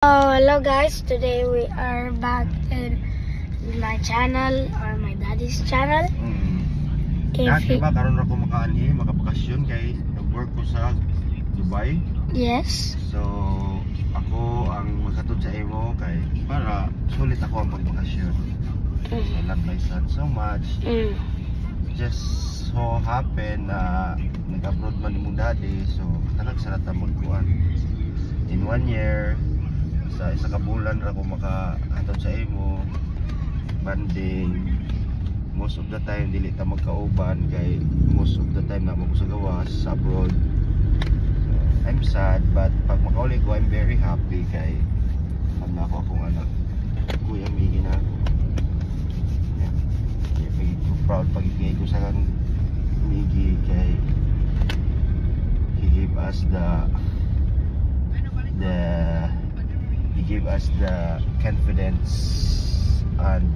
Oh, hello guys, today we are back in my channel or my daddy's channel. Dati ba karon ra ko makaani, makabakasyon kay nag-work ko sa Dubai. Yes. So ako ang maghatod sa imo kay para sulit ako ang pagbakasyon. I love my son so much. Just so happen na nag-abroad man imong daddy, so talag sa ta magkuan. In 1 year sa isa ka bulan ra ko makahatod sa imo, banding. Most of the time dili ta magkauban kay most of the time na mo sa gawas sa abroad. So, I'm sad but pag makauli ko I'm very happy kay pag nako akong anak Kuya Migi na ako. Yeah. Kaya ko proud pag ikay ko sa kang Migi kay he gave us the confidence and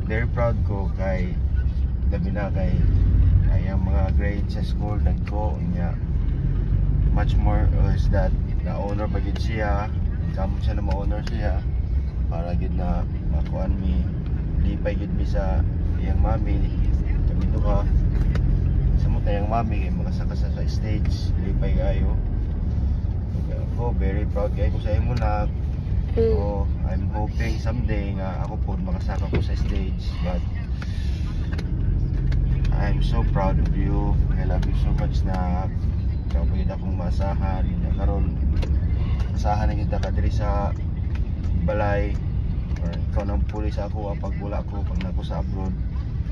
very proud ko kay labi na kay ang mga grades sa school nagko niya much more is that na honor pa gid siya kamo siya na ma-honor siya para gid na makuan mi lipay gid mi sa iyang mami kami duha sa mo tayang mami kay makasaka sa stage lipay kayo ako very proud kay ko sa imo na. So, I'm hoping someday nga ako po makasaka ko sa stage, but I'm so proud of you. I love you so much na kapag akong maasahan karon asahan na kita kadiri sa balay or ikaw nang puli sa ako pag wala ko pag nako sa abroad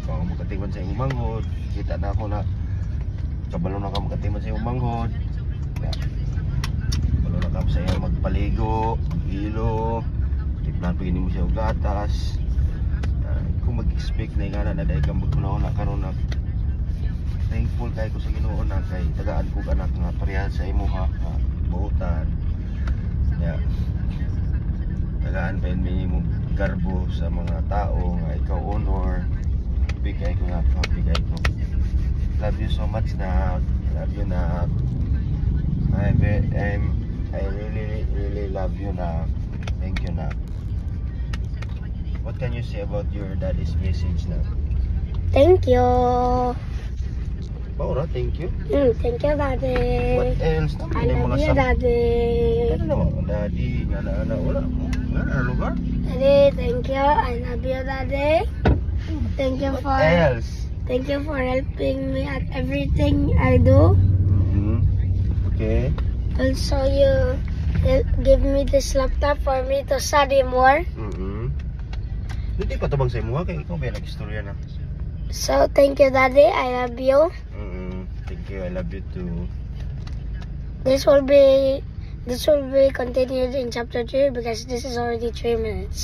ikaw makatiman sa imong manghod kita na ako na kabalo na ka makatiman sa imong manghod kabalo na ka sa iyo magpaligo ilo, tiplan pag mo siya gatas. Kung mag-expect na nga na dahil kang magkunaon na karon na thankful kay ko sa Ginoo na kay tagaan ko anak nga pareha sa imo ha buutan. Yeah. Tagaan pa mi mo garbo sa mga tao nga ikaw honor. Bigay ko nga bigay ko. Love you so much na love you na I really love you na. Thank you na. What can you say about your daddy's message na? Thank you. Paura, thank you. Thank you, daddy. What else? I love you, daddy. Ano naman? Daddy, nga na wala. Nga na lugar? Daddy, thank you. I love you, daddy. Thank you What else? Thank you for helping me at everything I do. Okay. Also, you give me this laptop for me to study more. Hindi ko tabang sa imo kay ikaw ba nag-istorya na. So, thank you, daddy. I love you. Thank you. I love you too. This will be continued in chapter 3 because this is already 3 minutes.